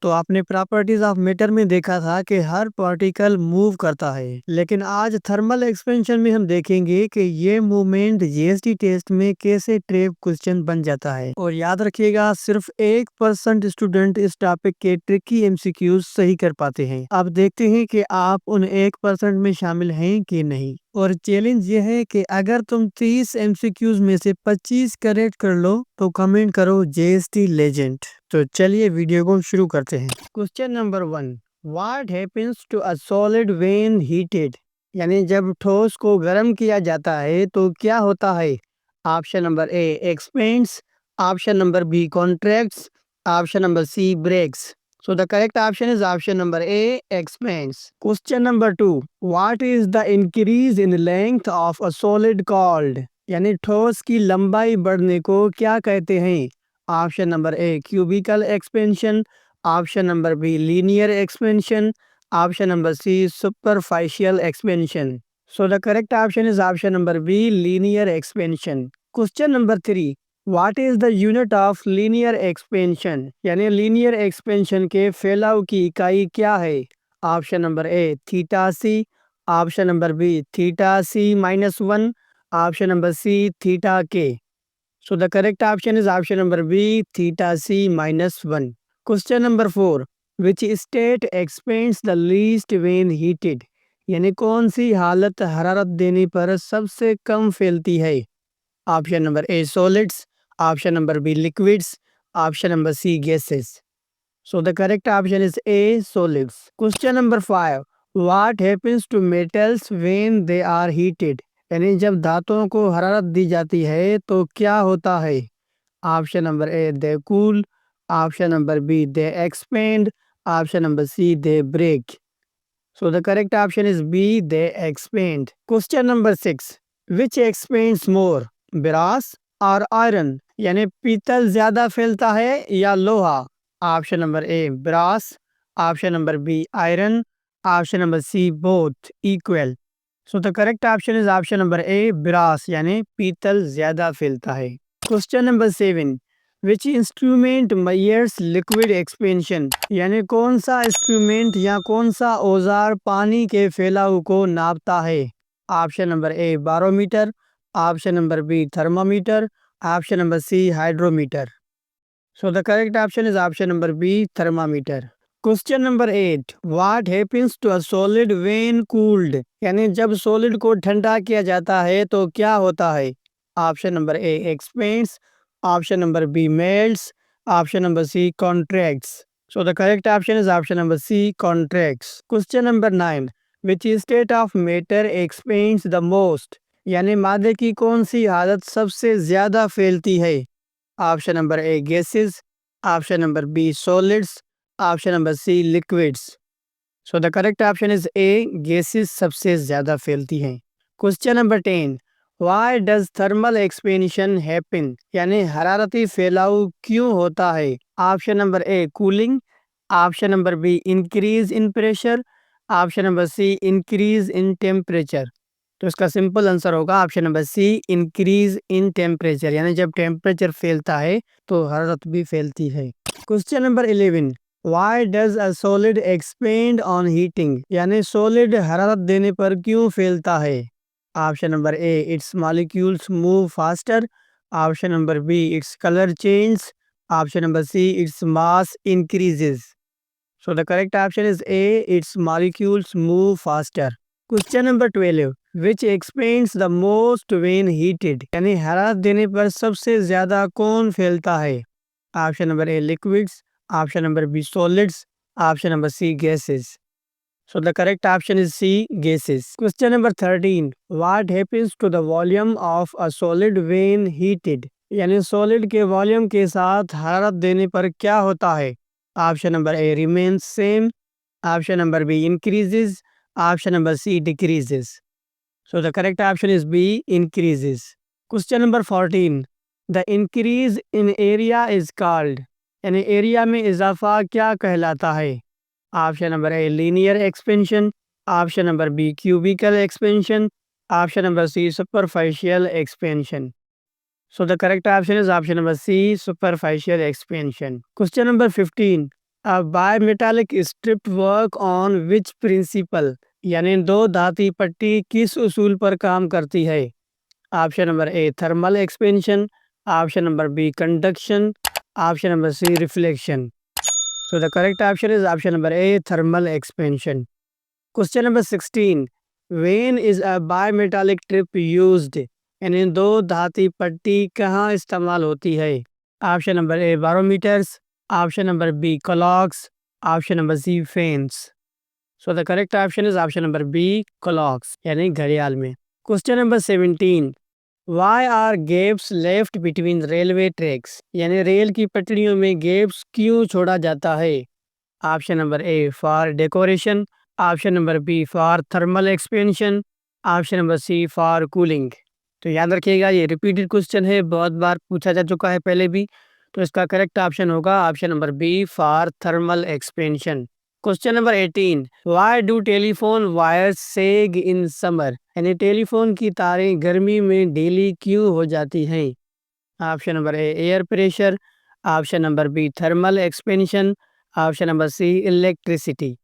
तो आपने properties of matter में देखा था कि हर पार्टिकल मूव करता है, लेकिन आज थर्मल एक्सपेंशन में हम देखेंगे कि ये मूवमेंट जीएसटी टेस्ट में कैसे ट्रैप क्वेश्चन बन जाता है। और याद रखिएगा, सिर्फ 1% स्टूडेंट इस टॉपिक के ट्रिकी एमसीक्यूज सही कर पाते हैं। अब देखते हैं कि आप उन 1% में शामिल हैं कि नहीं। और चैलेंज ये है कि अगर तुम 30 एमसीक्यूज में से 25 करेक्ट कर लो तो कमेंट करो जेएसटी लेजेंड। तो चलिए वीडियो को शुरू करते हैं। Question number 1, what happens to a solid when heated? यानी जब ठोस को गर्म किया जाता है तो क्या होता है? Option number A expands, option number B contracts, option number C breaks. So the correct option is option number A, expands. Question number 2. What is the increase in length of a solid called? यानी ठोस की लंबाई बढ़ने को क्या कहते हैं? Option number A cubical expansion, option number B linear expansion, option number C superficial expansion. So the correct option is option number B, linear expansion. Question number 3. What is the unit of linear expansion? यानी linear expansion के फैलाव की इकाई क्या है? Option number A theta C, option number B theta C -1, option number C theta K. So the correct option is option number B theta C -1। Question number 4, which state expands the least when heated? यानी कौन सी हालत हरारत देने पर सबसे कम फैलती है? Option number A solids, option number B liquids, option number C gases. So the correct option is A solids. Question number 5, what happens to metals when they are heated? यानी जब धातुओं को हरारत दी जाती है तो क्या होता है? Option number A they cool, option number B they expand, option number C they break. So the correct option is B, they expand. Question number 6. Which expands more? Brass और आयरन? यानी पीतल ज्यादा फैलता है या लोहा? Option number A brass, option number B iron, option number C both equal. So the correct option is option number A brass, यानी पीतल ज्यादा फैलता है। Question number 7, which instrument measures liquid expansion? यानी कौन सा इंस्ट्रूमेंट या कौन सा औजार पानी के फैलाव को नापता है? Option number A barometer, option number B thermometer, option number C hydrometer. So the correct option is option number B thermometer. Question number 8, what happens to a solid when cooled? यानी जब सॉलिड को ठंडा किया जाता है तो क्या होता है? Option number A expands, option number B melts, option number C contracts. So the correct option is option number C contracts. Question number 9, which state of matter expands the most? यानी मादे की कौन सी हालत सबसे ज्यादा फैलती है? Option number A gases, option number B solids, option number C liquids. So the correct option is A gases सबसे ज्यादा फैलती हैं। Question number 10, why does thermal expansion happen? यानी हरारती फैलाव क्यों होता है? Option number A cooling, option number B increase in pressure, option number C increase in temperature. तो इसका सिंपल आंसर होगा option number C increase in temperature, यानी जब टेम्परेचर फैलता है तो हरारत भी फैलती है। Question number 11, why does a solid expand on heating? यानी सॉलिड हरारत देने पर क्यों फैलता है? Option number A its molecules move faster, option number B its colour change, option number C its mass increases. So the correct option is A its molecules move faster. Question number 12, which expands the most when heated? यानी हरारत देने पर सबसे ज्यादा कौन फैलता है? Option number A liquids, option number B solids, option number C gases. So the correct option is C gases. Question number 13, what happens to the volume of a solid when heated? यानी solid के volume के साथ हरारत देने पर क्या होता है? Option number A remains same, option number B increases, option number C decreases. So the correct option is B, increases. Question number 14. The increase in area is called? यानी एरिया में इजाफा क्या कहलाता है? Option number A linear expansion, option number B cubical expansion, option number C superficial expansion. So the correct option is option number C, superficial expansion. Question number 15. A bimetallic strip work on which principle? यानी दो धाती पट्टी किस उसूल पर काम करती है? Option number A thermal expansion, option number B conduction, option number C reflection. So the correct option is option number A thermal expansion. Question number 16, when is a bimetallic strip used? यानी दो धाती पट्टी कहाँ इस्तेमाल होती है? Option number A barometers, option number B clocks, option number C fans. So the correct option is option number B clocks यानी घड़ियाल में। Question number 17, why are gaps left between railway tracks? यानी रेल की पटरियों में gaps क्यों छोड़ा जाता है? Option number A for decoration, option number B for thermal expansion, option number C for cooling. तो याद रखिएगा ये रिपीटेड क्वेश्चन है, बहुत बार पूछा जा चुका है पहले भी। तो इसका करेक्ट ऑप्शन होगा option number B for thermal expansion. Question number 18, why do telephone wires sag in summer? यानी टेलीफोन की तारें गर्मी में ढीली क्यों हो जाती हैं? Option number A air pressure, option number B thermal expansion, option number C electricity.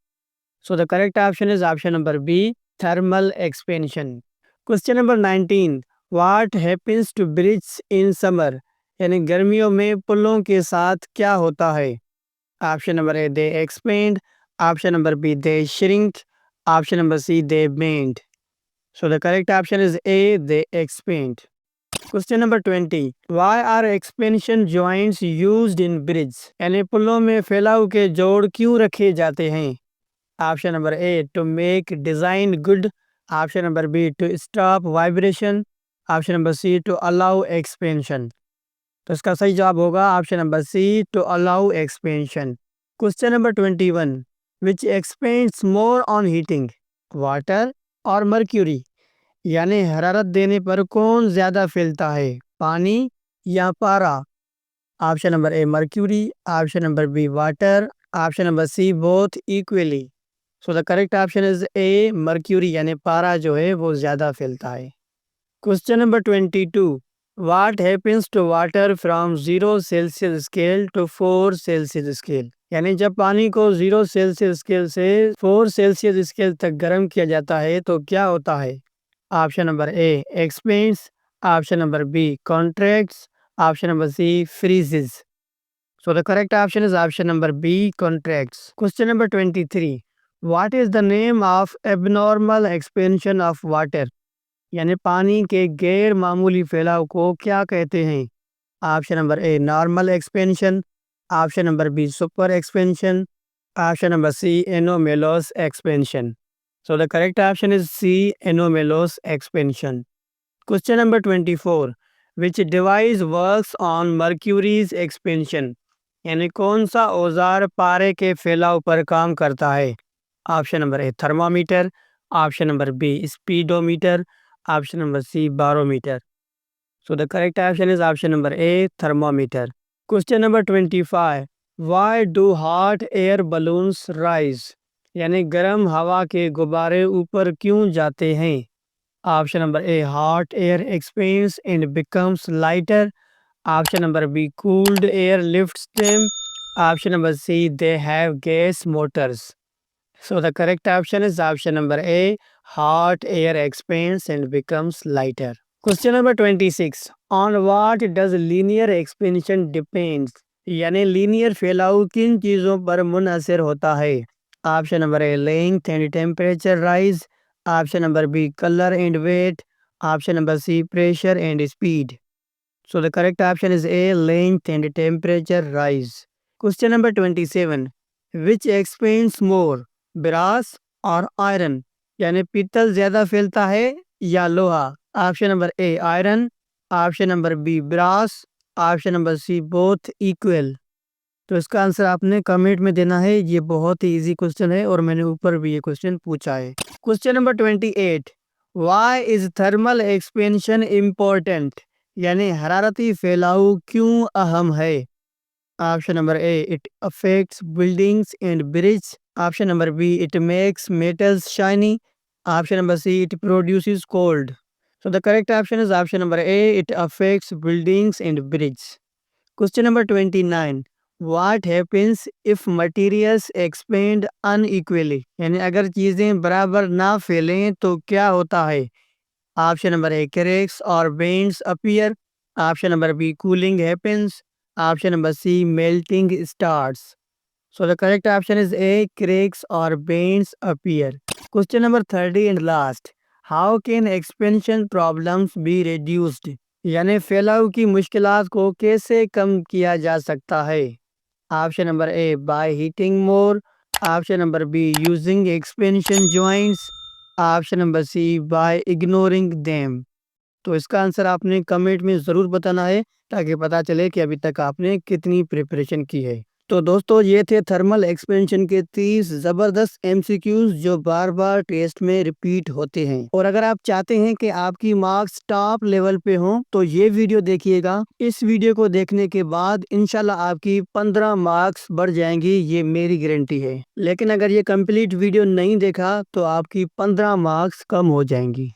So the correct option is option number B thermal expansion. Question number 19, what happens to bridge in summer? यानी गर्मियों में पुलों के साथ क्या होता है? Option number A they expand, option number B they shrink, option number C they bend. So the correct option is A they expand. Question number 20, why are expansion joints used in bridge? यानी पुलों में फैलाव के जोड़ क्यों रखे जाते हैं? Option number A to make design good, option number B to stop vibration, option number C to allow expansion. तो इसका सही जवाब होगा option number C to allow expansion. Question number 21, which expands more on heating, water और mercury? यानी हरारत देने पर कौन ज्यादा फैलता है, पानी या पारा? Option number A mercury, option number B water, option number C both equally. So the correct option is A mercury यानी पारा जो है वो ज्यादा फैलता है। Question number 22, what happens to water from 0 Celsius scale to 4 Celsius scale? यानी जब पानी को 0 सेल्सियस स्केल से 4 सेल्सियस स्केल तक गर्म किया जाता है तो क्या होता है? Option number A expands, option number B contracts, option number C freezes. So the correct option is option number B contracts. Question number 23, what is the name of abnormal expansion of water? यानी पानी के गैर मामूली फैलाव को क्या कहते हैं? Option number A normal expansion, option number B super expansion, option number C anomalous expansion. So the correct option is C anomalous expansion. Question number 24, which device works on mercury's expansion? यानी कौन सा औजार पारे के फैलाव पर काम करता है? Option number A thermometer, option number B speedometer, option number C barometer. So the correct option is option number A thermometer. Question number 25, why do hot air balloons rise? यानी गर्म हवा के गुब्बारे ऊपर क्यों जाते हैं? Option number A hot air expands and becomes lighter, option number B cooled air lifts them, option number C they have gas motors. So the correct option is option number A hot air expands and becomes lighter. Question number 26, on what does linear expansion depends? यानी linear फैलाव किन चीज़ों पर मुनहसर होता है? Option number A length and temperature rise, option number B colour and weight, option number C pressure and speed. So the correct option is A length and temperature rise. Question number 27, which expands more, brass और iron? यानी पीतल ज्यादा फैलता है या लोहा? Option number A iron, option number B brass, option number C both equal. तो इसका आंसर आपने कमेंट में देना है, ये बहुत ही इजी क्वेश्चन है और मैंने ऊपर भी ये क्वेश्चन पूछा है। Question number 28, why is thermal expansion important? यानी हरारती फैलाव क्यों अहम है? Option number A it affects buildings and bridge, option number B it makes metals shiny, option number C it produces cold. So the correct option is option number A it affects buildings and bridge. Question number 29, what happens if materials expand unequally, यानी अगर चीजें बराबर ना फैलें तो क्या होता है। Option number A, cracks और veins appear. Option number B, cooling happens. Option number C, melting starts. So the correct option is A, cracks or veins appear. Question number 30 and last. How can expansion problems be reduced? यानी फैलाव की मुश्किलात को कैसे कम किया जा सकता है। Option number A, by heating more. Option number B, using expansion joints. Option number C, by ignoring them. तो इसका आंसर आपने कमेंट में ज़रूर बताना है, ताकि पता चले कि अभी तक आपने कितनी प्रिपरेशन की है। तो दोस्तों, ये थे थर्मल एक्सपेंशन के 30 ज़बरदस्त एमसीक्यूज जो बार बार टेस्ट में रिपीट होते हैं। और अगर आप चाहते हैं कि आपकी मार्क्स टॉप लेवल पे हों तो ये वीडियो देखिएगा। इस वीडियो को देखने के बाद इंशाल्लाह आपकी 15 मार्क्स बढ़ जाएंगी, ये मेरी गारंटी है। लेकिन अगर ये कंप्लीट वीडियो नहीं देखा तो आपकी 15 मार्क्स कम हो जाएंगी।